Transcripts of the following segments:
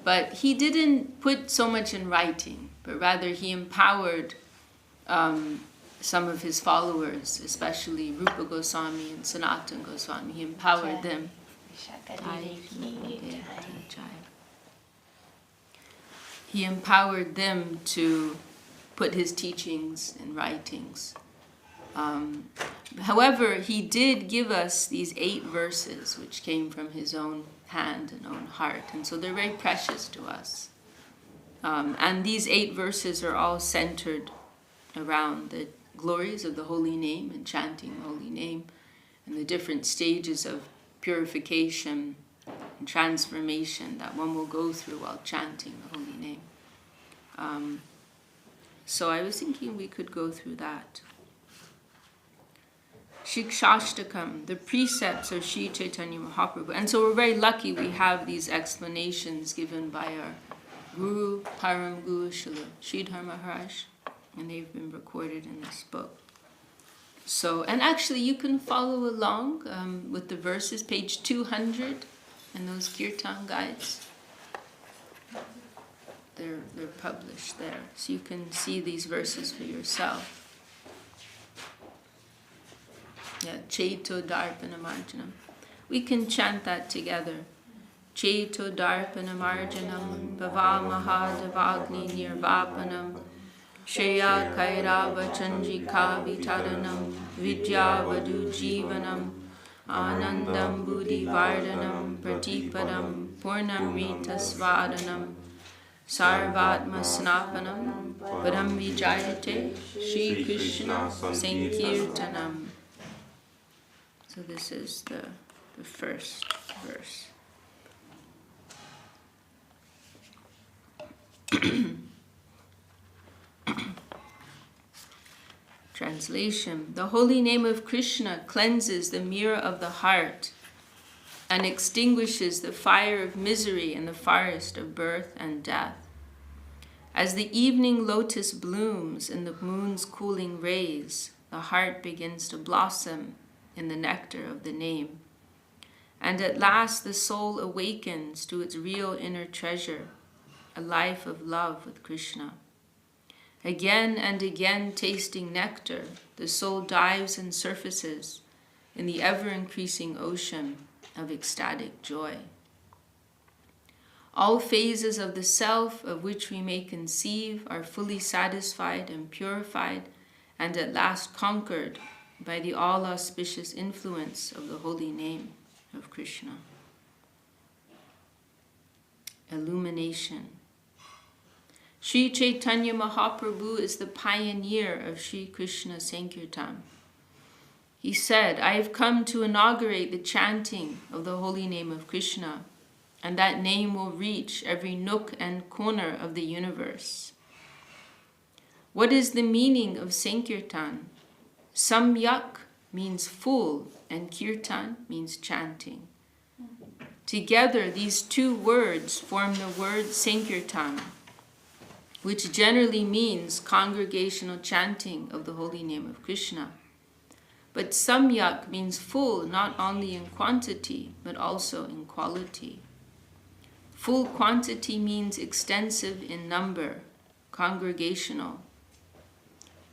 But he didn't put so much in writing, but rather he empowered some of his followers, especially Rupa Goswami and Sanatana Goswami. He empowered them. He empowered them to put his teachings in writings. However, he did give us these 8 verses, which came from his own hand and own heart, and so they're very precious to us. And these 8 verses are all centered around the glories of the holy name and chanting the holy name and the different stages of purification and transformation that one will go through while chanting the holy name. So I was thinking we could go through that. Shikshashtakam, the precepts of Sri Chaitanya Mahaprabhu. And so we're very lucky we have these explanations given by our Guru, Param Guru, Sridhar Maharaj, and they've been recorded in this book. So, and actually you can follow along with the verses, page 200, and those kirtan guides. They're published there, so you can see these verses for yourself. Yeah, Chaito Darpana Marjanam. We can chant that together. Chaito Darpana Marjanam, Bhava Mahadavagni Nirvapanam, Shreya Kairava Chanjika Vitaranam, Vidya Vadu Jivanam, Anandam Buddhi Vardanam, Pratipadam, Purnamrita Svadanam, Sarvatma Snapanam, Padam Vijayate, Shri Krishna Sankirtanam. So this is the first verse. Translation. The holy name of Krishna cleanses the mirror of the heart and extinguishes the fire of misery in the forest of birth and death. As the evening lotus blooms in the moon's cooling rays, the heart begins to blossom in the nectar of the name. And at last the soul awakens to its real inner treasure, a life of love with Krishna. Again and again tasting nectar, the soul dives and surfaces in the ever-increasing ocean of ecstatic joy. All phases of the self of which we may conceive are fully satisfied and purified, and at last conquered by the all-auspicious influence of the holy name of Krishna. Illumination. Sri Chaitanya Mahaprabhu is the pioneer of Sri Krishna Sankirtan. He said, I have come to inaugurate the chanting of the holy name of Krishna, and that name will reach every nook and corner of the universe. What is the meaning of Sankirtan? Samyak means full, and kirtan means chanting. Together, these 2 words form the word Sankirtan, which generally means congregational chanting of the holy name of Krishna. But samyak means full not only in quantity, but also in quality. Full quantity means extensive in number, congregational.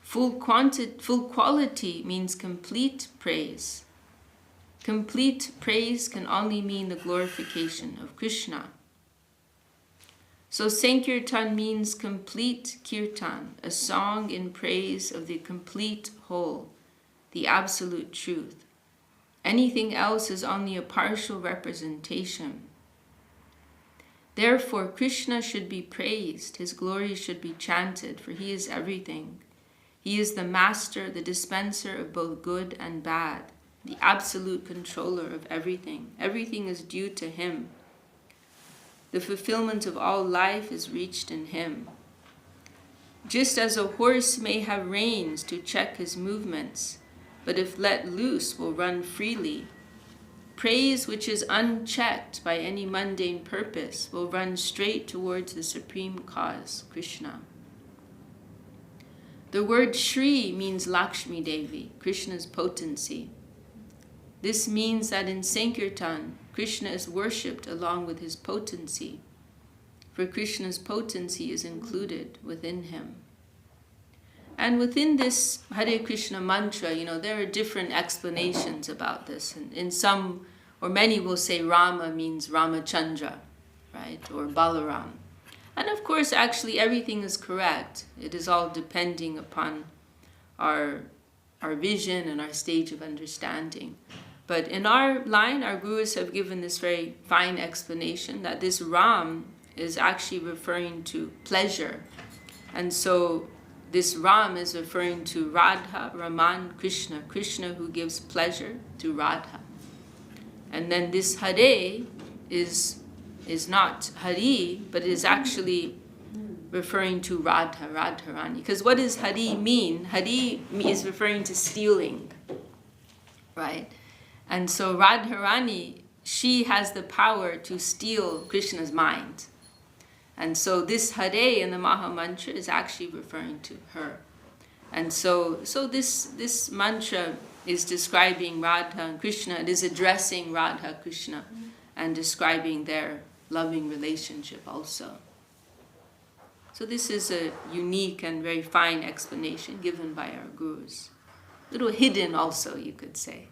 Full quality means complete praise. Complete praise can only mean the glorification of Krishna. So Sankirtan means complete kirtan, a song in praise of the complete whole, the absolute truth. Anything else is only a partial representation. Therefore, Krishna should be praised, his glory should be chanted, for he is everything. He is the master, the dispenser of both good and bad, the absolute controller of everything. Everything is due to him. The fulfillment of all life is reached in him. Just as a horse may have reins to check his movements, but if let loose will run freely, praise which is unchecked by any mundane purpose will run straight towards the supreme cause, Krishna. The word Shri means Lakshmi Devi, Krishna's potency. This means that in Sankirtan, Krishna is worshipped along with his potency. for Krishna's potency is included within him. And within this Hare Krishna mantra, there are different explanations about this. And in some, or many will say Rama means Ramachandra, right? Or Balaram. And of course, actually, everything is correct. It is all depending upon our vision and our stage of understanding. But in our line, our gurus have given this very fine explanation that this Ram is actually referring to pleasure. And so this Ram is referring to Radha, Raman, Krishna, Krishna who gives pleasure to Radha. And then this Hare is not Hari, but is actually referring to Radha, Radharani. Because what does Hari mean? Hari is referring to stealing, right? And so Radharani, she has the power to steal Krishna's mind. And so this Hare in the Maha Mantra is actually referring to her. And so this mantra is describing Radha and Krishna. It is addressing Radha, Krishna, and describing their loving relationship also. So this is a unique and very fine explanation given by our gurus. A little hidden also, you could say.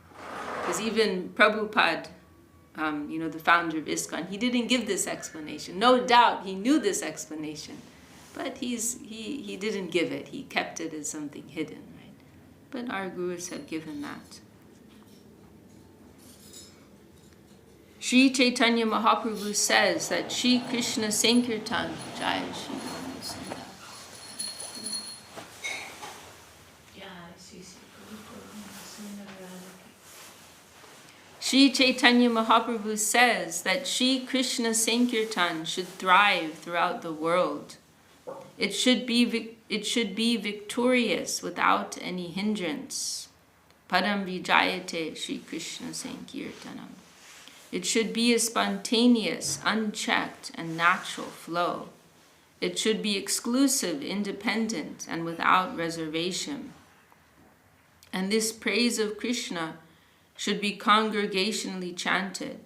Because even Prabhupada, the founder of ISKCON, he didn't give this explanation. No doubt he knew this explanation, but he didn't give it. He kept it as something hidden, right? But our gurus have given that. Sri Chaitanya Mahaprabhu says that Sri Krishna Sankirtan, Jai Shri Sridhar. Sri Chaitanya Mahaprabhu says that Sri Krishna Sankirtan should thrive throughout the world. It should be victorious without any hindrance. Padam vijayate Sri Krishna Sankirtanam. It should be a spontaneous, unchecked, and natural flow. It should be exclusive, independent, and without reservation. And this praise of Krishna should be congregationally chanted.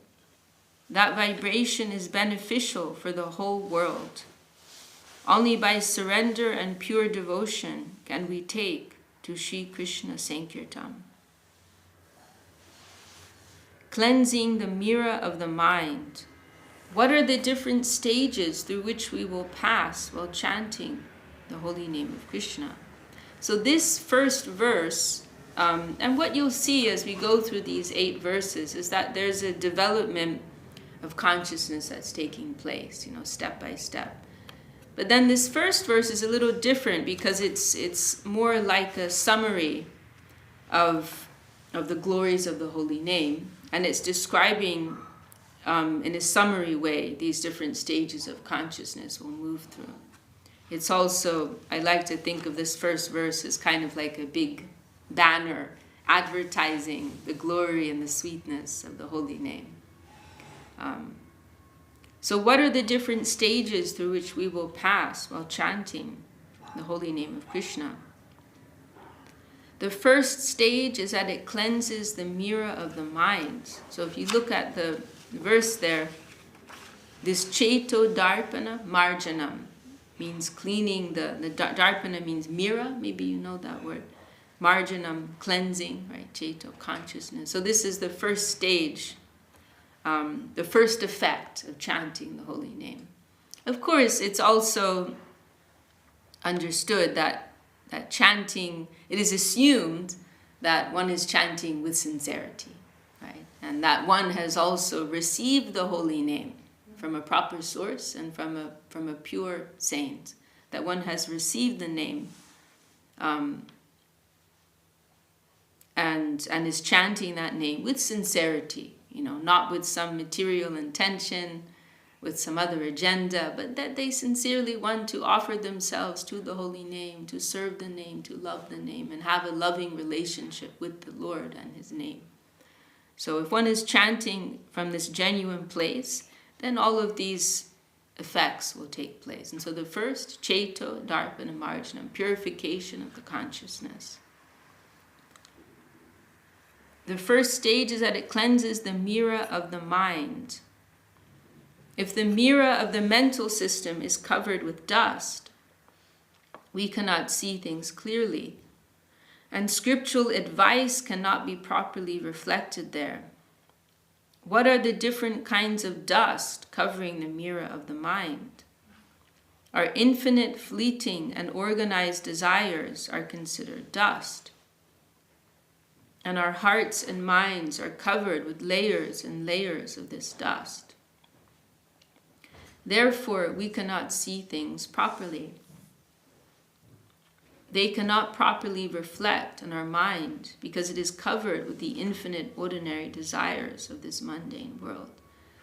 That vibration is beneficial for the whole world. Only by surrender and pure devotion can we take to Sri Krishna Sankirtan. Cleansing the mirror of the mind. What are the different stages through which we will pass while chanting the holy name of Krishna? So this first verse, and what you'll see as we go through these 8 verses is that there's a development of consciousness that's taking place, step by step. But then this first verse is a little different because it's more like a summary of the glories of the holy name. And it's describing, in a summary way, these different stages of consciousness we'll move through. It's also, I like to think of this first verse as kind of like a big banner advertising the glory and the sweetness of the holy name. So what are the different stages through which we will pass while chanting the holy name of Krishna? The first stage is that it cleanses the mirror of the mind. So if you look at the verse there, this Cheto Darpana Marjanam means cleaning, the Darpana means mirror, maybe you know that word. Marjanam, cleansing, right? Cheto, consciousness. So this is the first stage, the first effect of chanting the holy name. Of course, it's also understood that chanting, it is assumed that one is chanting with sincerity, right? And that one has also received the holy name from a proper source and from a pure saint. That one has received the name and is chanting that name with sincerity, not with some material intention, with some other agenda, but that they sincerely want to offer themselves to the holy name, to serve the name, to love the name, and have a loving relationship with the Lord and his name. So if one is chanting from this genuine place, then all of these effects will take place. And so the first, Cheto, Darpana, Marjanam, purification of the consciousness. The first stage is that it cleanses the mirror of the mind. If the mirror of the mental system is covered with dust, we cannot see things clearly, and scriptural advice cannot be properly reflected there. What are the different kinds of dust covering the mirror of the mind? Our infinite, fleeting, and organized desires are considered dust, and our hearts and minds are covered with layers and layers of this dust. Therefore, we cannot see things properly. They cannot properly reflect on our mind because it is covered with the infinite ordinary desires of this mundane world.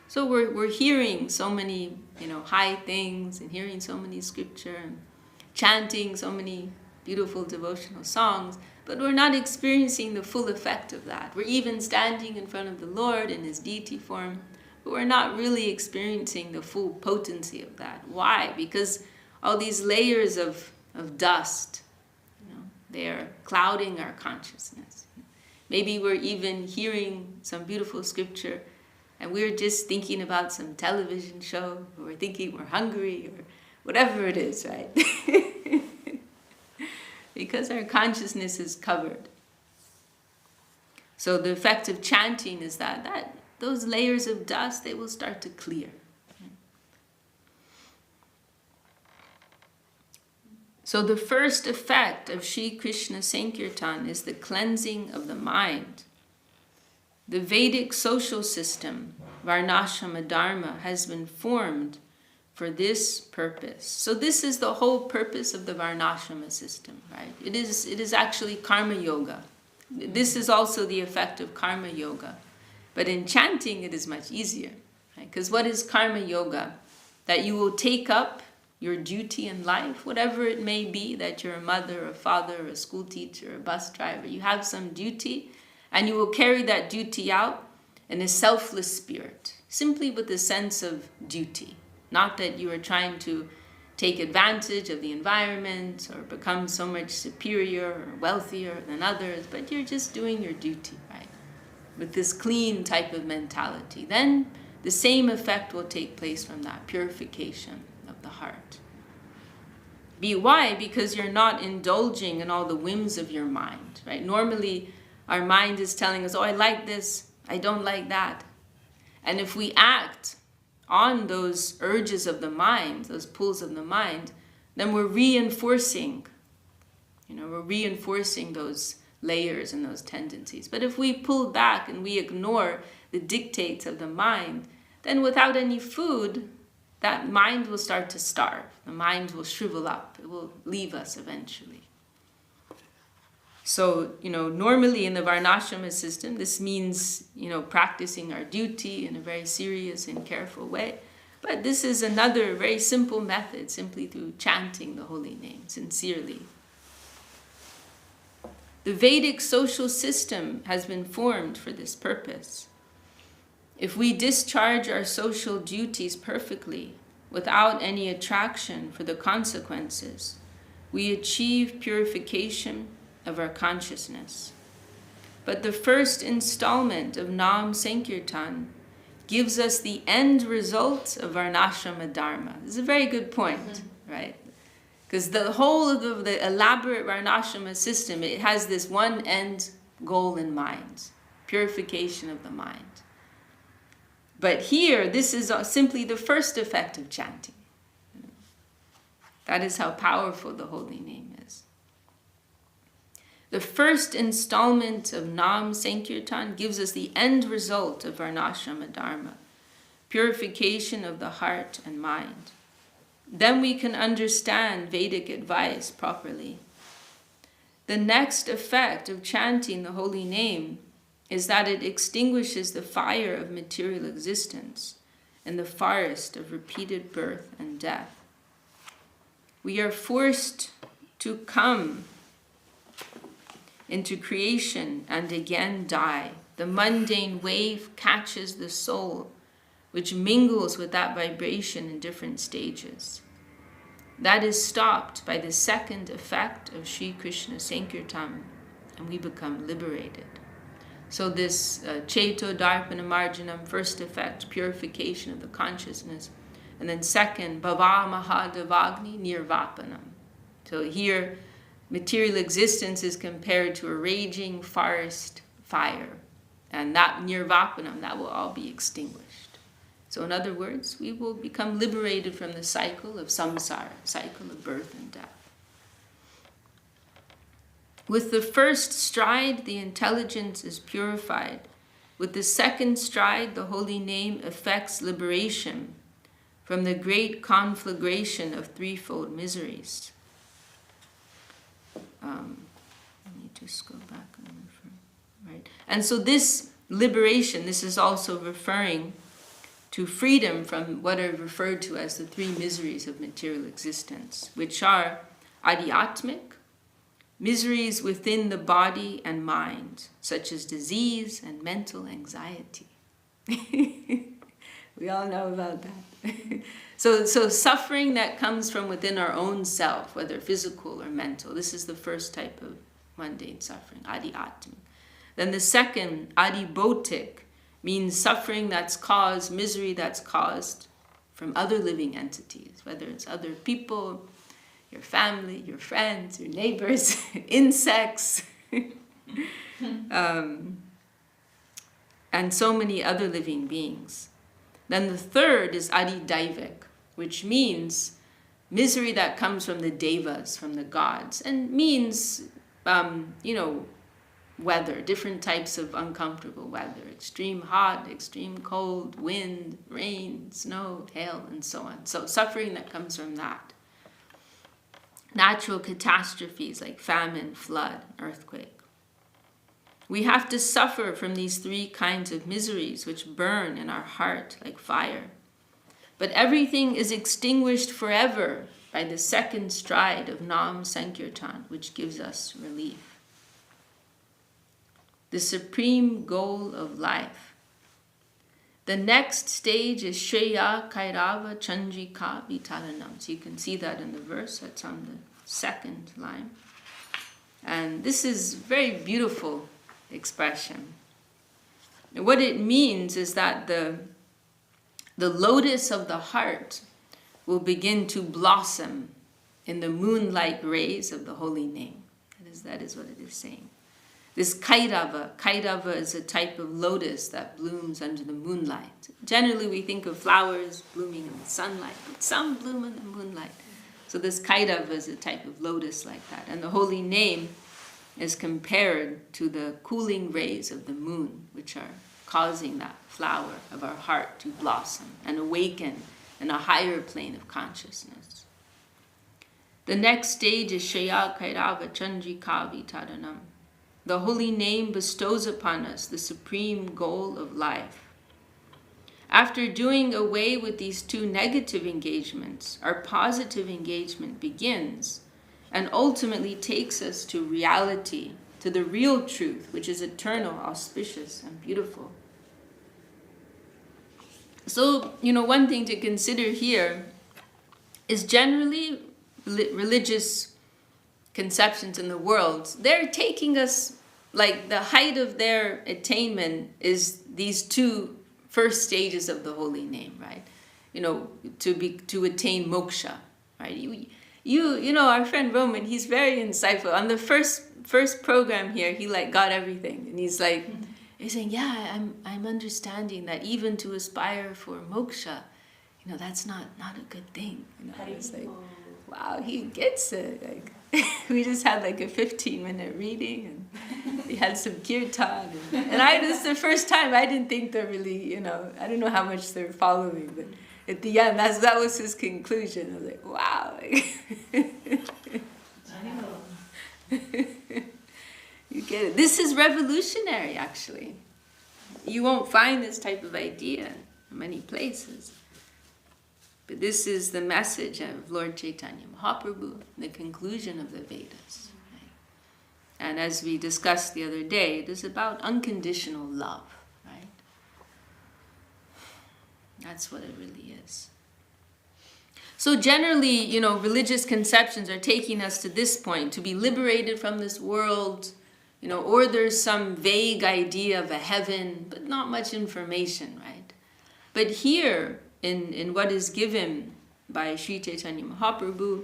So we're hearing so many, high things, and hearing so many scripture and chanting so many beautiful devotional songs, but we're not experiencing the full effect of that. We're even standing in front of the Lord in his deity form, but we're not really experiencing the full potency of that. Why? Because all these layers of dust, they are clouding our consciousness. Maybe we're even hearing some beautiful scripture and we're just thinking about some television show, or we're thinking we're hungry, or whatever it is, right? Because our consciousness is covered. So the effect of chanting is that those layers of dust, they will start to clear. So the first effect of Sri Krishna Sankirtan is the cleansing of the mind. The Vedic social system, Varnashrama Dharma, has been formed for this purpose. So this is the whole purpose of the Varnashrama system, right? It is actually karma yoga. This is also the effect of karma yoga. But in chanting, it is much easier. Because what is karma yoga? That you will take up your duty in life, whatever it may be, that you're a mother, a father, a school teacher, a bus driver. You have some duty, and you will carry that duty out in a selfless spirit, simply with a sense of duty. Not that you are trying to take advantage of the environment or become so much superior or wealthier than others, but you're just doing your duty, right? With this clean type of mentality. Then the same effect will take place from that purification of the heart. Why? Because you're not indulging in all the whims of your mind, right? Normally, our mind is telling us, oh, I like this, I don't like that. And if we act on those urges of the mind, those pulls of the mind, then we're reinforcing those layers and those tendencies. But if we pull back and we ignore the dictates of the mind, then without any food, that mind will start to starve. The mind will shrivel up. It will leave us eventually. So, normally in the Varnashrama system, this means, practicing our duty in a very serious and careful way. But this is another very simple method, simply through chanting the holy name sincerely. The Vedic social system has been formed for this purpose. If we discharge our social duties perfectly, without any attraction for the consequences, we achieve purification of our consciousness. But the first installment of Nam Sankirtan gives us the end result of Varnashrama Dharma. This is a very good point, right? Because the whole of the elaborate Varnashrama system, it has this one end goal in mind, purification of the mind. But here, this is simply the first effect of chanting. That is how powerful the holy name is. The first installment of Nam Sankirtan gives us the end result of Varnashrama Dharma, purification of the heart and mind. Then we can understand Vedic advice properly. The next effect of chanting the holy name is that it extinguishes the fire of material existence and the forest of repeated birth and death. We are forced to come into creation and again die. The mundane wave catches the soul, which mingles with that vibration in different stages. That is stopped by the second effect of Sri Krishna Sankirtan, and we become liberated. So this Cheto Darpana Marjanam, first effect, purification of the consciousness. And then second, Bhava Mahadavagni Nirvapanam. So here, material existence is compared to a raging forest fire. And that Nirvapanam, that will all be extinguished. So in other words, we will become liberated from the cycle of samsara, cycle of birth and death. With the first stride, the intelligence is purified. With the second stride, the holy name effects liberation from the great conflagration of threefold miseries. Let me just go back and refer. Right? And so this liberation, this is also referring to freedom from what are referred to as the three miseries of material existence, which are adhyatmic, miseries within the body and mind, such as disease and mental anxiety. We all know about that. So suffering that comes from within our own self, whether physical or mental, this is the first type of mundane suffering, adhyatmic. Then the second, adibhotic, means suffering that's caused, misery that's caused from other living entities, whether it's other people, your family, your friends, your neighbors, insects, and so many other living beings. Then the third is adidaivik, which means misery that comes from the devas, from the gods, and means, weather, different types of uncomfortable weather, extreme hot, extreme cold, wind, rain, snow, hail, and so on. So suffering that comes from that. Natural catastrophes like famine, flood, earthquake. We have to suffer from these three kinds of miseries which burn in our heart like fire. But everything is extinguished forever by the second stride of Nam Sankirtan, which gives us relief. The supreme goal of life. The next stage is Shreya Kairava Chandrika Vitaranam. So you can see that in the verse, that's on the second line. And this is very beautiful expression. And what it means is that the lotus of the heart will begin to blossom in the moonlight rays of the holy name. That is what it is saying. This Kairava is a type of lotus that blooms under the moonlight. Generally we think of flowers blooming in the sunlight, but some bloom in the moonlight. So this Kairava is a type of lotus like that. And the holy name is compared to the cooling rays of the moon, which are causing that flower of our heart to blossom and awaken in a higher plane of consciousness. The next stage is Shreya Kairava Chandrika Vitaranam. The holy name bestows upon us the supreme goal of life. After doing away with these two negative engagements, our positive engagement begins and ultimately takes us to reality, to the real truth, which is eternal, auspicious, and beautiful. So, one thing to consider here is generally religious conceptions in the world, they're taking us, like the height of their attainment is these two first stages of the holy name, right? To attain moksha, right? Our friend Roman, he's very insightful. On the first program here, he got everything, and he's saying, yeah, I'm understanding that even to aspire for moksha, that's not a good thing. It's like, wow, he gets it. We just had a 15-minute reading, and we had some kirtan, and this is the first time I didn't think they're really, I don't know how much they're following, but at the end, that was his conclusion. I was like, wow. You get it. This is revolutionary, actually. You won't find this type of idea in many places. But this is the message of Lord Chaitanya Mahaprabhu, the conclusion of the Vedas. Right? And as we discussed the other day, it is about unconditional love, right? That's what it really is. So generally, religious conceptions are taking us to this point, to be liberated from this world, or there's some vague idea of a heaven, but not much information, right? But here, in what is given by Sri Chaitanya Mahaprabhu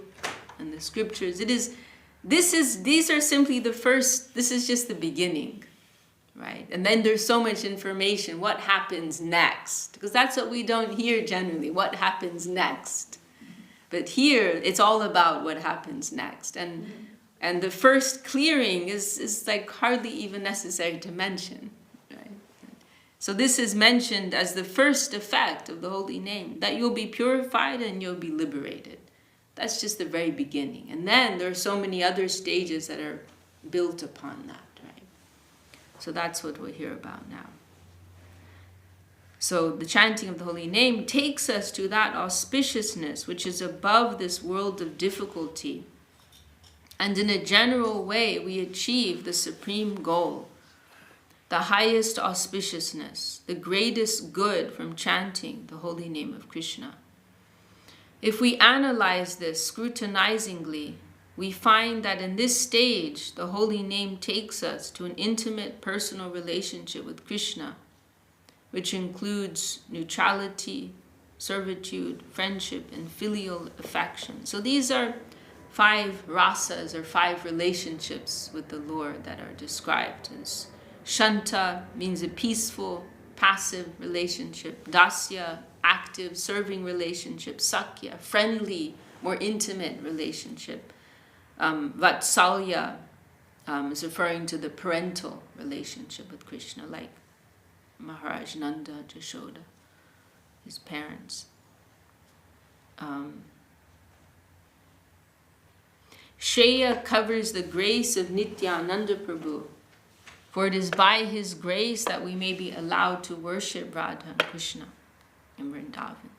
and the scriptures, these are simply the first, this is just the beginning, right? And then there's so much information, what happens next? Because that's what we don't hear generally, what happens next. But here, it's all about what happens next. And the first clearing is like hardly even necessary to mention, right? So this is mentioned as the first effect of the holy name, that you'll be purified and you'll be liberated. That's just the very beginning. And then there are so many other stages that are built upon that, right? So that's what we'll hear about now. So the chanting of the holy name takes us to that auspiciousness which is above this world of difficulty. And in a general way, we achieve the supreme goal, the highest auspiciousness, the greatest good from chanting the holy name of Krishna. If we analyze this scrutinizingly, we find that in this stage, the holy name takes us to an intimate personal relationship with Krishna, which includes neutrality, servitude, friendship, and filial affection. So these are 5 rasas, or 5 relationships with the Lord that are described as Shanta means a peaceful, passive relationship. Dasya, active, serving relationship. Sakya, friendly, more intimate relationship. Vatsalya is referring to the parental relationship with Krishna, like Maharaj Nanda, Jashoda, his parents. Shreya covers the grace of Nityananda Prabhu, for it is by his grace that we may be allowed to worship Radha and Krishna in Vrindavan.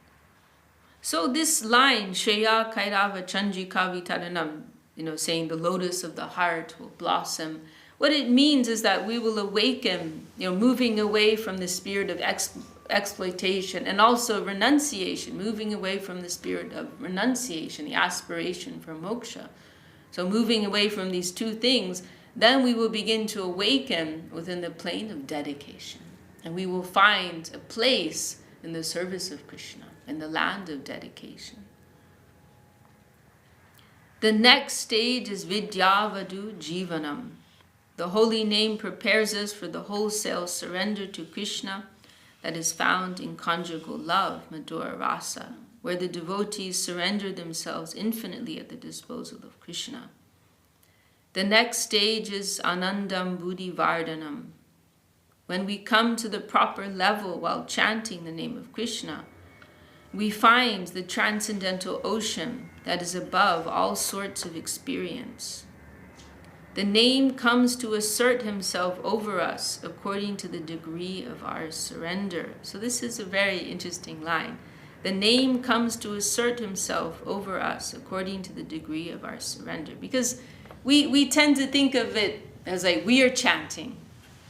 So this line, Shreya Kairava Chandrika Vitaranam, saying the lotus of the heart will blossom, what it means is that we will awaken, moving away from the spirit of exploitation, and also renunciation, moving away from the spirit of renunciation, the aspiration for moksha. So moving away from these 2 things, then we will begin to awaken within the plane of dedication. And we will find a place in the service of Krishna, in the land of dedication. The next stage is Vidyavadu Jivanam. The holy name prepares us for the wholesale surrender to Krishna that is found in conjugal love, Madhura Rasa, where the devotees surrender themselves infinitely at the disposal of Krishna. The next stage is Anandam Buddhi Vardhanam. When we come to the proper level while chanting the name of Krishna, we find the transcendental ocean that is above all sorts of experience. The name comes to assert himself over us according to the degree of our surrender. So this is a very interesting line. The name comes to assert himself over us according to the degree of our surrender. Because we tend to think of it as like we are chanting,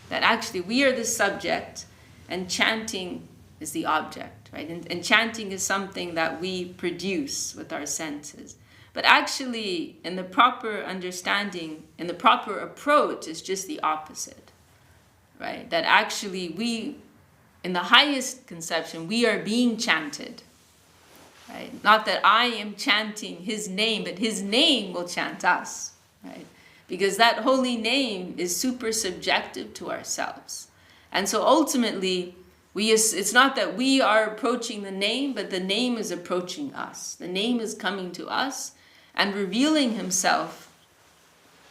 that actually we are the subject and chanting is the object, right? And chanting is something that we produce with our senses. But actually, in the proper understanding, in the proper approach, it's just the opposite, right? That actually we, in the highest conception, we are being chanted, right? Not that I am chanting his name, but his name will chant us, right? Because that holy name is super subjective to ourselves. And so ultimately, it's not that we are approaching the name, but the name is approaching us. The name is coming to us and revealing himself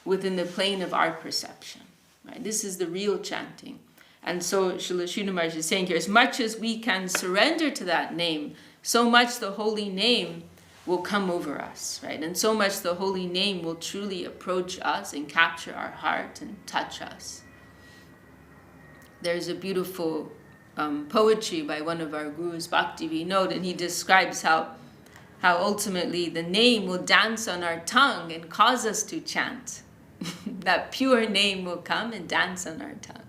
within the plane of our perception. Right? This is the real chanting. And so Srila Sridhar Maharaj is saying here, as much as we can surrender to that name, so much the holy name will come over us, right? And so much the holy name will truly approach us and capture our heart and touch us. There's a beautiful poetry by one of our gurus, Bhakti Vinod, and he describes how ultimately the name will dance on our tongue and cause us to chant. That pure name will come and dance on our tongue.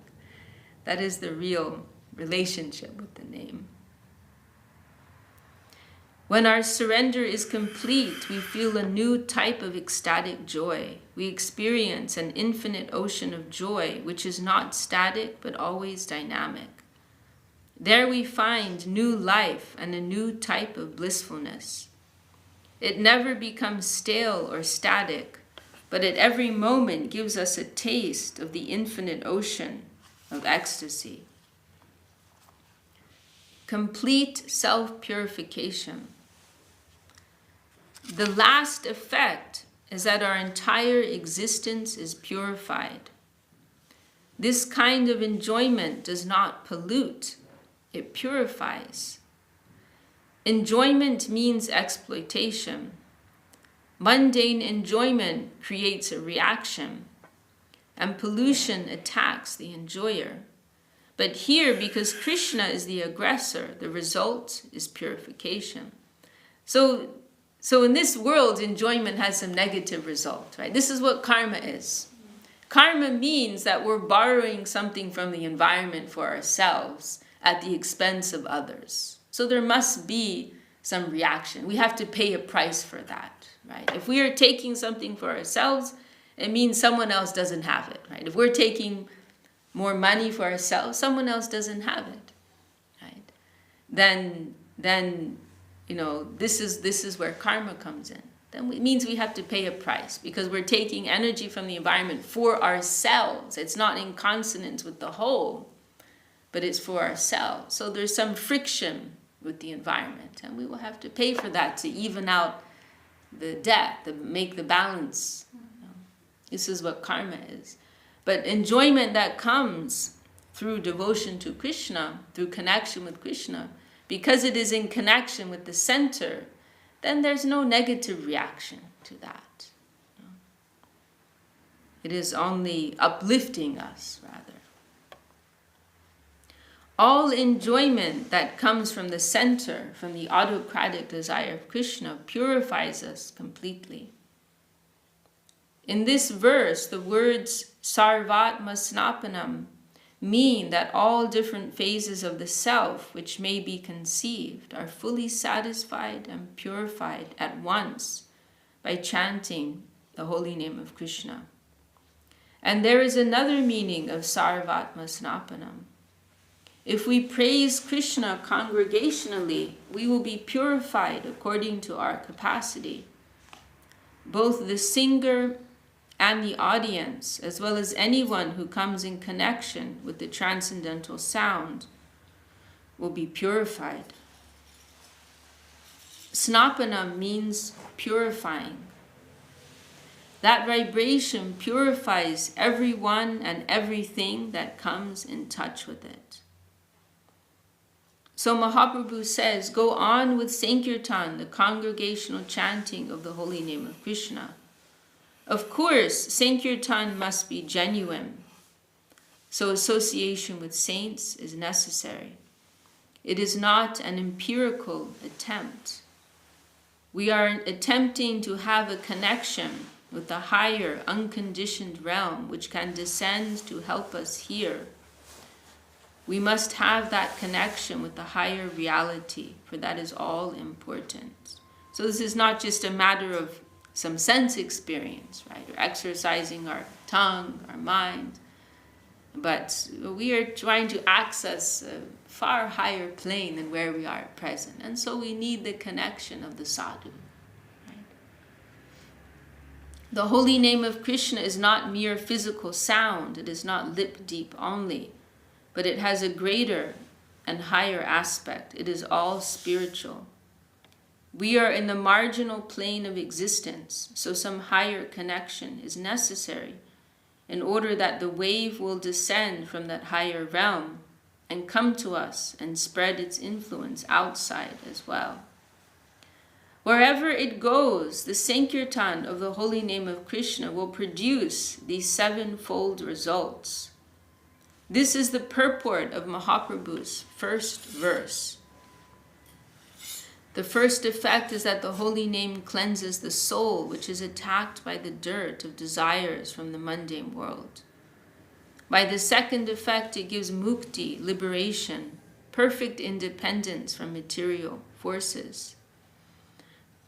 That is the real relationship with the name. When our surrender is complete, we feel a new type of ecstatic joy. We experience an infinite ocean of joy, which is not static, but always dynamic. There we find new life and a new type of blissfulness. It never becomes stale or static, but at every moment gives us a taste of the infinite ocean of ecstasy. Complete self-purification. The last effect is that our entire existence is purified. This kind of enjoyment does not pollute, it purifies. Enjoyment means exploitation. Mundane enjoyment creates a reaction, and pollution attacks the enjoyer. But here, because Krishna is the aggressor, the result is purification. So in this world, enjoyment has a negative result, right? This is what karma is. Karma means that we're borrowing something from the environment for ourselves at the expense of others. So there must be some reaction. We have to pay a price for that, right? If we are taking something for ourselves, it means someone else doesn't have it, right? If we're taking more money for ourselves, someone else doesn't have it, right? Then this is where karma comes in. Then it means we have to pay a price because we're taking energy from the environment for ourselves. It's not in consonance with the whole, but it's for ourselves. So there's some friction with the environment, and we will have to pay for that to even out the debt, to make the balance. This is what karma is. But enjoyment that comes through devotion to Krishna, through connection with Krishna, because it is in connection with the center, then there's no negative reaction to that. It is only uplifting us, rather. All enjoyment that comes from the center, from the autocratic desire of Krishna, purifies us completely. In this verse, the words sarvatma snapanam mean that all different phases of the self which may be conceived are fully satisfied and purified at once by chanting the holy name of Krishna. And there is another meaning of sarvatma snapanam. If we praise Krishna congregationally, we will be purified according to our capacity. Both the singer and the audience, as well as anyone who comes in connection with the transcendental sound, will be purified. Snapanam means purifying. That vibration purifies everyone and everything that comes in touch with it. So Mahaprabhu says, go on with Sankirtan, the congregational chanting of the holy name of Krishna. Of course, Sankirtan must be genuine, so association with saints is necessary. It is not an empirical attempt. We are attempting to have a connection with the higher, unconditioned realm which can descend to help us here. We must have that connection with the higher reality, for that is all important. So this is not just a matter of some sense experience, right? Or exercising our tongue, our mind. But we are trying to access a far higher plane than where we are at present. And so we need the connection of the sadhu. Right? The holy name of Krishna is not mere physical sound. It is not lip deep only. But it has a greater and higher aspect. It is all spiritual. We are in the marginal plane of existence, so some higher connection is necessary in order that the wave will descend from that higher realm and come to us and spread its influence outside as well. Wherever it goes, the Sankirtan of the holy name of Krishna will produce these sevenfold results. This is the purport of Mahaprabhu's first verse. The first effect is that the holy name cleanses the soul, which is attacked by the dirt of desires from the mundane world. By the second effect, it gives mukti, liberation, perfect independence from material forces.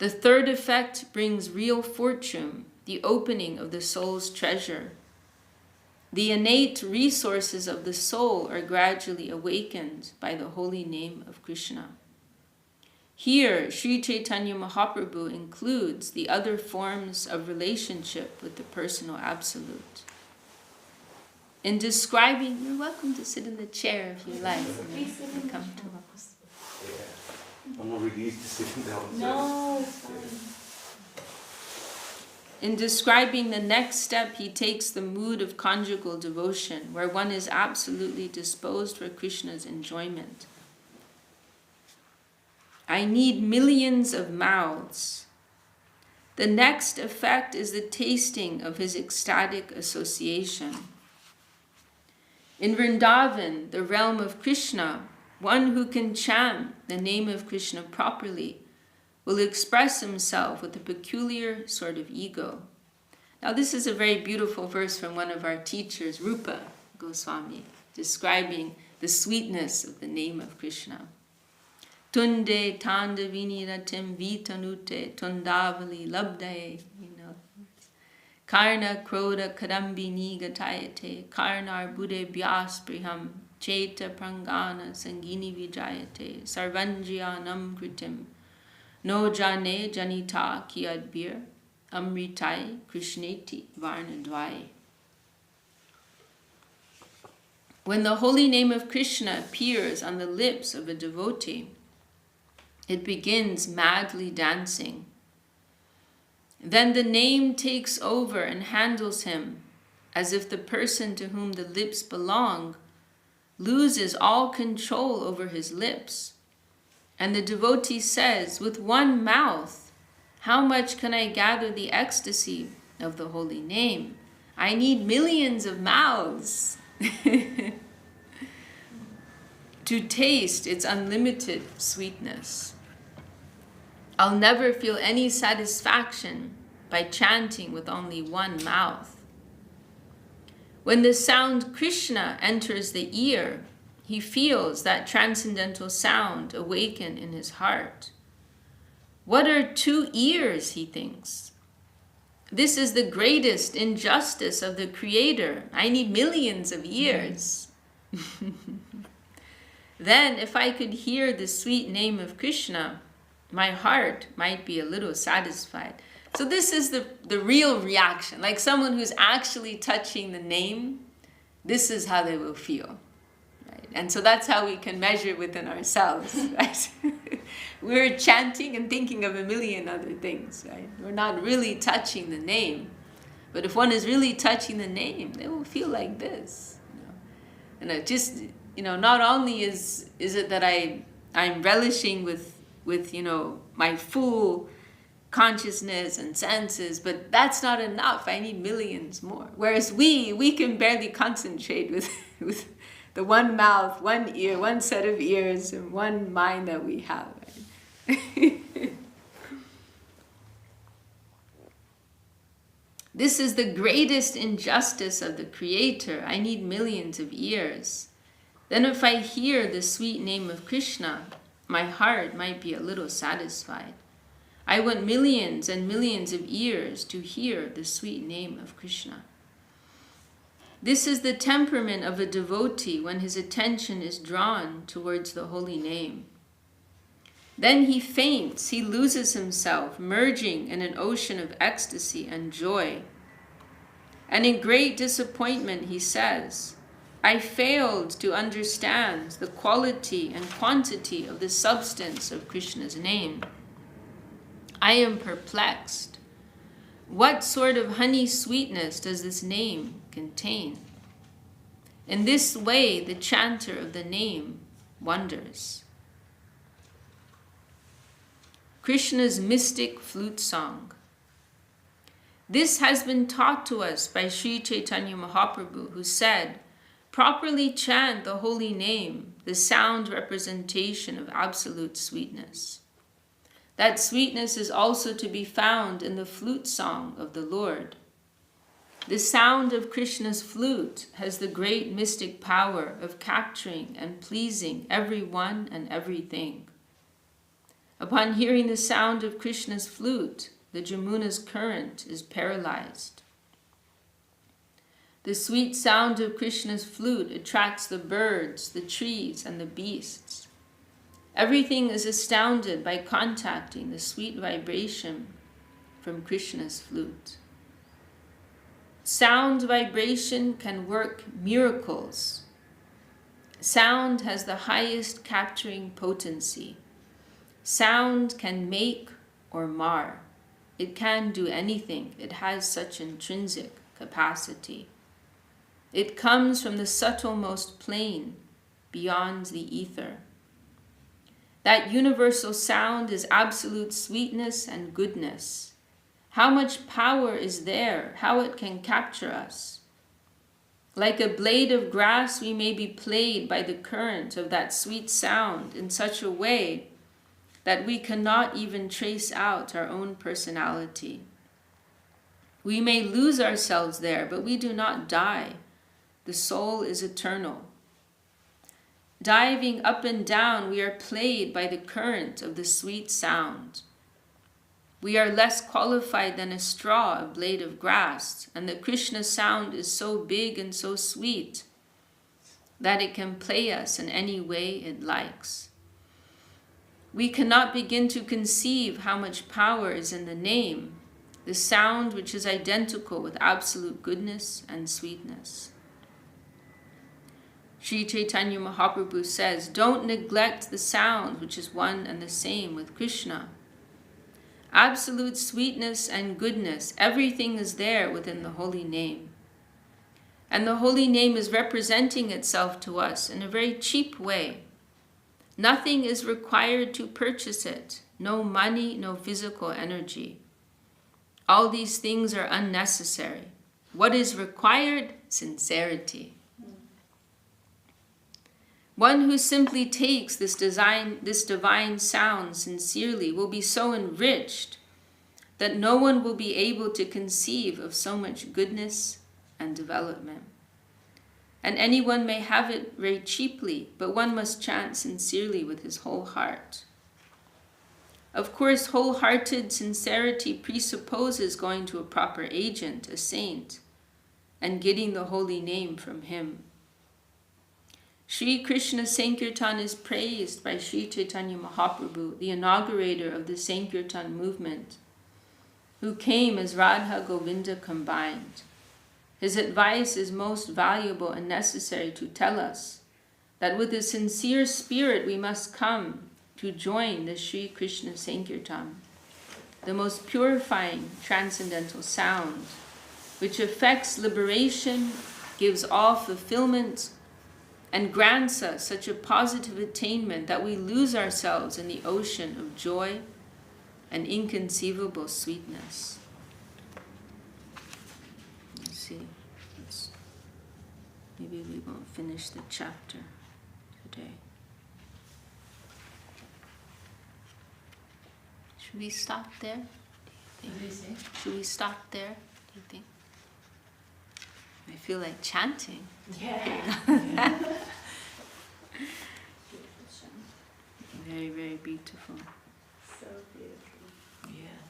The third effect brings real fortune, the opening of the soul's treasure. The innate resources of the soul are gradually awakened by the holy name of Krishna. Here, Sri Chaitanya Mahaprabhu includes the other forms of relationship with the personal absolute. In describing, you're welcome to sit in the chair if you like. You're comfortable. I'm not really used to sitting down. No, it's fine. In describing the next step, he takes the mood of conjugal devotion, where one is absolutely disposed for Krishna's enjoyment. I need millions of mouths. The next effect is the tasting of his ecstatic association. In Vrindavan, the realm of Krishna, one who can chant the name of Krishna properly will express himself with a peculiar sort of ego. Now this is a very beautiful verse from one of our teachers, Rupa Goswami, describing the sweetness of the name of Krishna. Tunde tandavini ratim vitanute tundavali labdaye, Karna kroda kadambini gatayate, Karnar bude vyaspriham, Cheta prangana sangini vijayate, Sarvanjiyanam kritim, No jane janita kiyadbir, Amritai krishneti varnadvai. When the holy name of Krishna appears on the lips of a devotee, it begins madly dancing. Then the name takes over and handles him, as if the person to whom the lips belong loses all control over his lips. And the devotee says, with one mouth, how much can I gather the ecstasy of the holy name? I need millions of mouths to taste its unlimited sweetness. I'll never feel any satisfaction by chanting with only one mouth. When the sound Krishna enters the ear, he feels that transcendental sound awaken in his heart. What are 2 ears, he thinks? This is the greatest injustice of the Creator. I need millions of ears. Then, if I could hear the sweet name of Krishna, my heart might be a little satisfied. So this is the real reaction. Like someone who's actually touching the name, this is how they will feel. Right? And so that's how we can measure within ourselves. Right? We're chanting and thinking of a million other things. Right? We're not really touching the name. But if one is really touching the name, they will feel like this. And it just, not only is it that I'm relishing with my full consciousness and senses, but that's not enough. I need millions more. Whereas we can barely concentrate with the one mouth, one ear, one set of ears, and one mind that we have. Right? This is the greatest injustice of the Creator. I need millions of ears. Then if I hear the sweet name of Krishna, my heart might be a little satisfied. I want millions and millions of ears to hear the sweet name of Krishna. This is the temperament of a devotee when his attention is drawn towards the holy name. Then he faints, he loses himself, merging in an ocean of ecstasy and joy. And in great disappointment he says, I failed to understand the quality and quantity of the substance of Krishna's name. I am perplexed. What sort of honey sweetness does this name contain? In this way, the chanter of the name wonders. Krishna's mystic flute song. This has been taught to us by Sri Chaitanya Mahaprabhu, who said, properly chant the holy name, the sound representation of absolute sweetness. That sweetness is also to be found in the flute song of the Lord. The sound of Krishna's flute has the great mystic power of capturing and pleasing everyone and everything. Upon hearing the sound of Krishna's flute, the Jamuna's current is paralyzed. The sweet sound of Krishna's flute attracts the birds, the trees, and the beasts. Everything is astounded by contacting the sweet vibration from Krishna's flute. Sound vibration can work miracles. Sound has the highest capturing potency. Sound can make or mar. It can do anything. It has such intrinsic capacity. It comes from the subtlemost plane, beyond the ether. That universal sound is absolute sweetness and goodness. How much power is there, how it can capture us. Like a blade of grass, we may be played by the current of that sweet sound in such a way that we cannot even trace out our own personality. We may lose ourselves there, but we do not die. The soul is eternal. Diving up and down, we are played by the current of the sweet sound. We are less qualified than a straw, a blade of grass, and the Krishna sound is so big and so sweet that it can play us in any way it likes. We cannot begin to conceive how much power is in the name, the sound which is identical with absolute goodness and sweetness. Sri Chaitanya Mahaprabhu says, don't neglect the sound which is one and the same with Krishna. Absolute sweetness and goodness, everything is there within the holy name. And the holy name is representing itself to us in a very cheap way. Nothing is required to purchase it. No money, no physical energy. All these things are unnecessary. What is required? Sincerity. One who simply takes this divine sound sincerely will be so enriched that no one will be able to conceive of so much goodness and development. And anyone may have it very cheaply, but one must chant sincerely with his whole heart. Of course, wholehearted sincerity presupposes going to a proper agent, a saint, and getting the holy name from him. Sri Krishna Sankirtan is praised by Sri Chaitanya Mahaprabhu, the inaugurator of the Sankirtan movement, who came as Radha Govinda combined. His advice is most valuable and necessary to tell us that with a sincere spirit we must come to join the Sri Krishna Sankirtan, the most purifying transcendental sound, which effects liberation, gives all fulfillment, and grants us such a positive attainment that we lose ourselves in the ocean of joy and inconceivable sweetness. Let's see. Maybe we won't finish the chapter today. Should we stop there? Do you think? Should we stop there? Do you think? I feel like chanting. Yeah. Very, very beautiful. So beautiful. Yeah.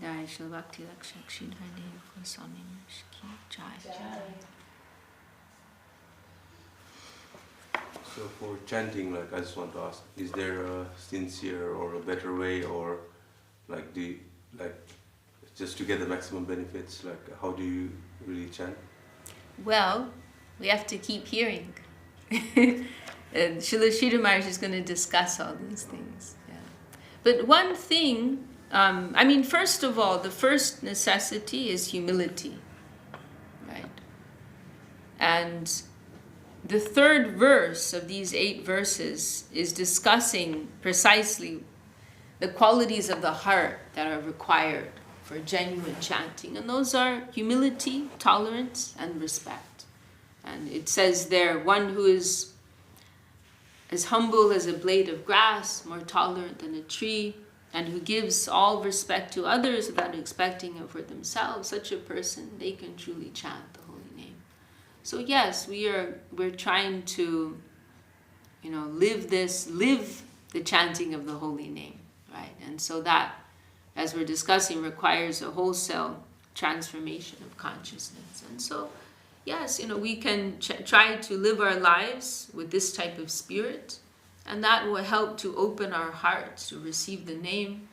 Jai Shri Bhakti Lakshak Sridhar Dev Swami Ki Jai. So for chanting, like I just want to ask, is there a sincere or a better way, or just to get the maximum benefits? Like how do you really chant? Well, we have to keep hearing. And Srila Sridhar Maharaj is going to discuss all these things. Yeah. But one thing, first of all, the first necessity is humility, right? And the third verse of these 8 verses is discussing precisely the qualities of the heart that are required for genuine chanting. And those are humility, tolerance, and respect. And it says there, one who is as humble as a blade of grass, more tolerant than a tree, and who gives all respect to others without expecting it for themselves, such a person, they can truly chant the holy name. So yes, we're trying to, live the chanting of the holy name, right? And so that, as we're discussing, requires a wholesale transformation of consciousness. And so, yes, we can try to live our lives with this type of spirit, and that will help to open our hearts to receive the name.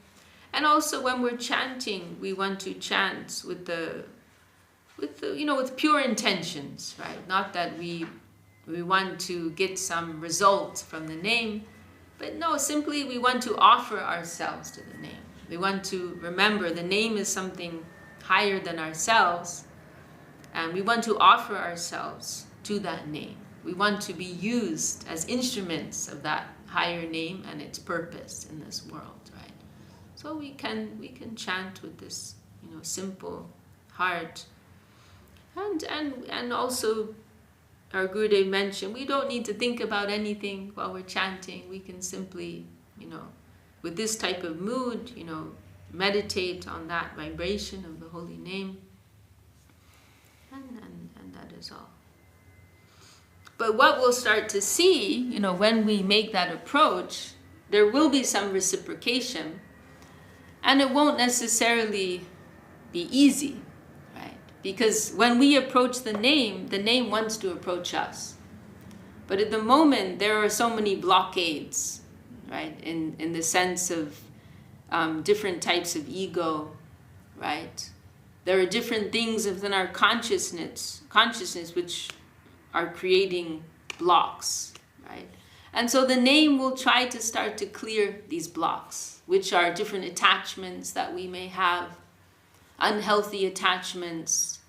And also, when we're chanting, we want to chant with pure intentions, right? Not that we want to get some result from the name, but no, simply we want to offer ourselves to the name. We want to remember the name is something higher than ourselves, and we want to offer ourselves to that name. We want to be used as instruments of that higher name and its purpose in this world, right? So we can chant with this, simple heart. And also, our Gurudev mentioned, we don't need to think about anything while we're chanting. We can simply, with this type of mood, meditate on that vibration of the holy name. And that is all. But what we'll start to see, when we make that approach, there will be some reciprocation, and it won't necessarily be easy, right? Because when we approach the name wants to approach us. But at the moment, there are so many blockades, right? In the sense of different types of ego, right? There are different things within our consciousness which are creating blocks, right? And so the name will try to start to clear these blocks, which are different attachments that we may have, unhealthy attachments,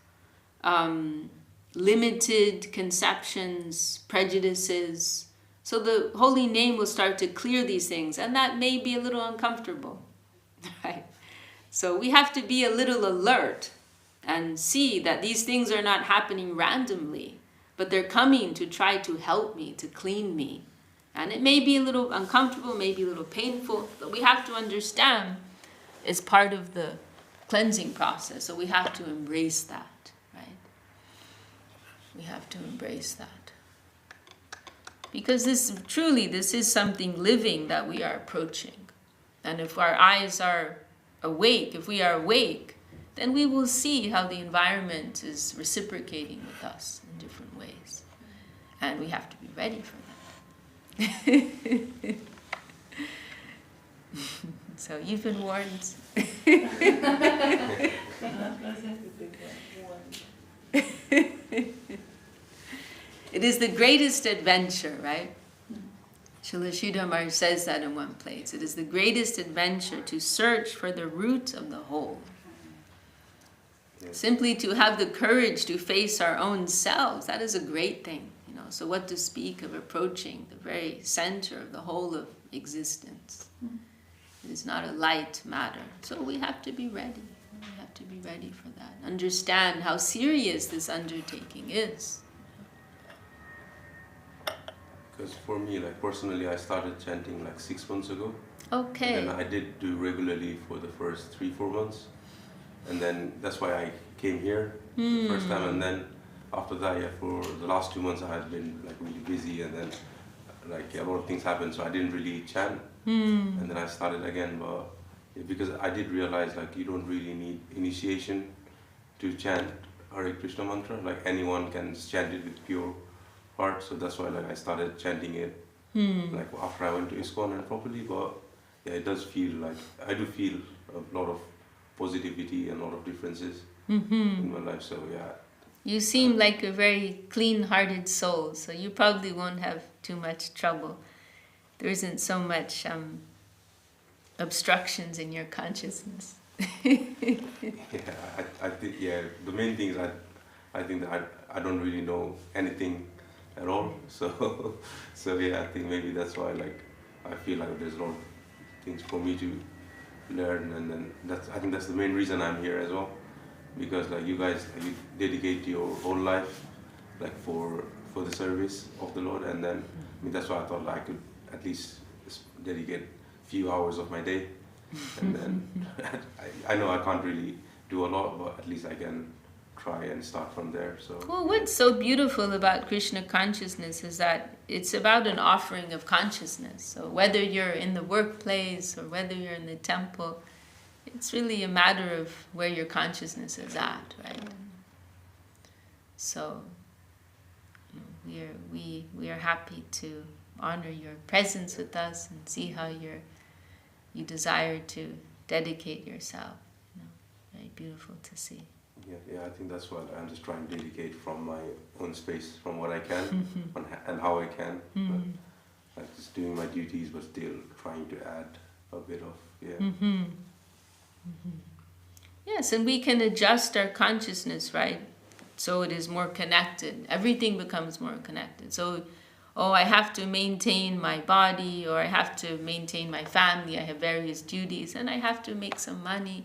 limited conceptions, prejudices. So the holy name will start to clear these things, and that may be a little uncomfortable, right? So we have to be a little alert and see that these things are not happening randomly, but they're coming to try to help me, to clean me. And it may be a little uncomfortable, maybe a little painful, but we have to understand it's part of the cleansing process. So we have to embrace that, right? We have to embrace that. Because this is something living that we are approaching. And if our eyes are awake, if we are awake, then we will see how the environment is reciprocating with us in different ways. And we have to be ready for that. So you've been warned. It is the greatest adventure, right? Srila Sridhar Maharaj says that in one place. It is the greatest adventure to search for the root of the whole. Simply to have the courage to face our own selves, that is a great thing. So what to speak of approaching the very center of the whole of existence. It is not a light matter. So we have to be ready. We have to be ready for that. Understand how serious this undertaking is. Because for me, personally, I started chanting 6 months ago. Okay. And then I did do regularly for the first 3-4 months. And then that's why I came here the first time. And then after that, for the last 2 months, I had been really busy, and then a lot of things happened, so I didn't really chant. And then I started again, but because I did realize you don't really need initiation to chant Hare Krishna mantra. Anyone can chant it with pure heart. So that's why I started chanting it after I went to ISKCON and properly. But yeah, it does feel I do feel a lot of positivity and a lot of differences in my life. So yeah. You seem like a very clean-hearted soul, so you probably won't have too much trouble. There isn't so much obstructions in your consciousness. I think the main thing is I think that I don't really know anything at all. So yeah, I think maybe that's why I feel there's a lot of things for me to learn, and then I think that's the main reason I'm here as well. Because you guys, you dedicate your whole life for the service of the Lord, and then that's why I thought I could at least dedicate a few hours of my day, and then I know I can't really do a lot, but at least I can try and start from there. So well, what's so beautiful about Krishna consciousness is that it's about an offering of consciousness. So whether you're in the workplace or whether you're in the temple, it's really a matter of where your consciousness is at, right? So we are happy to honor your presence with us and see how you desire to dedicate yourself. Very beautiful to see. Yeah, I think that's what I'm just trying to dedicate from my own space, from what I can and how I can. But like just doing my duties, but still trying to add a bit of Yes, and we can adjust our consciousness, right? So it is more connected. Everything becomes more connected. So, I have to maintain my body, or I have to maintain my family. I have various duties, and I have to make some money,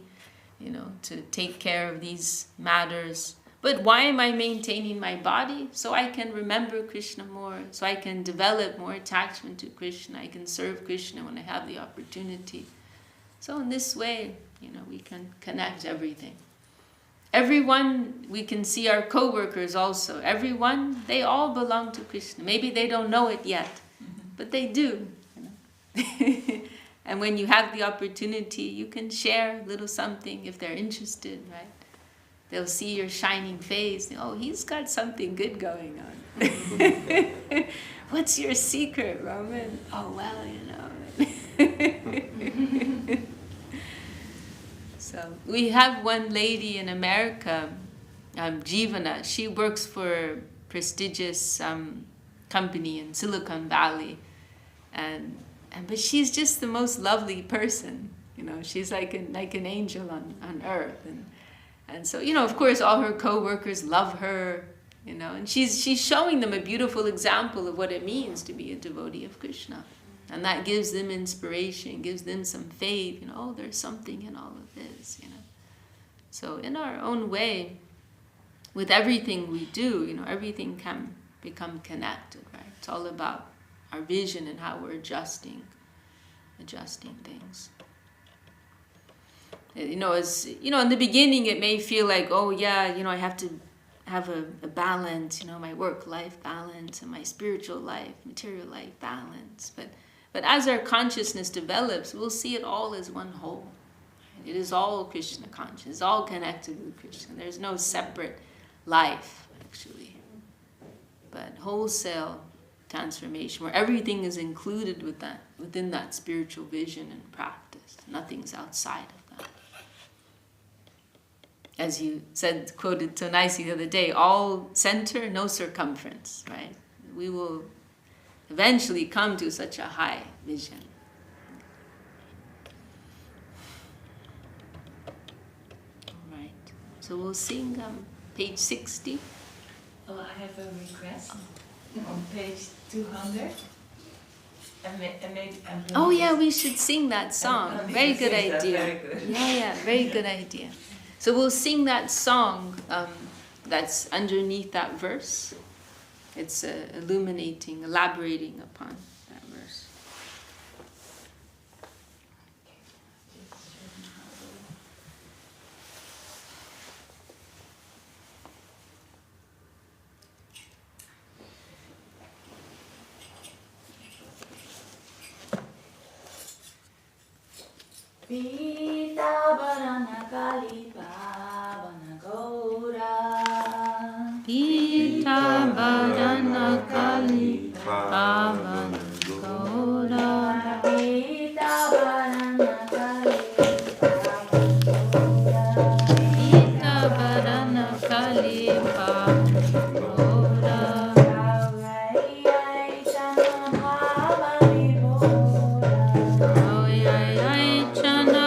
to take care of these matters. But why am I maintaining my body? So I can remember Krishna more, so I can develop more attachment to Krishna. I can serve Krishna when I have the opportunity. So in this way, we can connect everything. Everyone, we can see our co-workers also. Everyone, they all belong to Krishna. Maybe they don't know it yet, but they do. And when you have the opportunity, you can share a little something if they're interested, right? They'll see your shining face. Oh, he's got something good going on. What's your secret, Roman? Oh, well, So we have one lady in America, Jivana. She works for a prestigious company in Silicon Valley, but she's just the most lovely person. She's like an angel on earth, and so of course all her co-workers love her, and she's showing them a beautiful example of what it means to be a devotee of Krishna. And that gives them inspiration, gives them some faith, there's something in all of this, So in our own way, with everything we do, everything can become connected, right? It's all about our vision and how we're adjusting things. As in the beginning it may feel like, I have to have a balance, my work-life balance and my spiritual life, material life balance, But as our consciousness develops, we'll see it all as one whole. It is all Krishna conscious. It's all connected with Krishna. There's no separate life, actually. But wholesale transformation, where everything is included within that spiritual vision and practice. Nothing's outside of that. As you said, quoted so nicely the other day, all center, no circumference, right? We will eventually come to such a high vision. All right. So we'll sing page 60. Oh, I have a request on page 200. Oh yeah, we should sing that song. Very good idea. Very good. Yeah, very good idea. So we'll sing that song that's underneath that verse. It's elaborating upon that verse. Pita Varana Kali Pavana Gaura. Pita Varana Kali Pavana Gaura. Pita Varana Kali Pavana Pita Varana Kali Pavana Gaura. Gaura. Chana Bhavani Bhora. Chana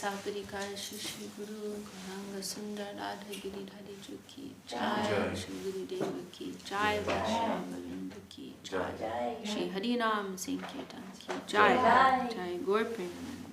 Saparikar Shri Guru Gauranga Sundar Radha Giridhari Ju ki Jai, Shri Guru Deva ki Jai, Vaishnava Vrinda ki Jai, Shri Harinam Sankirtan ki Jai, Jai Gaur Premanand.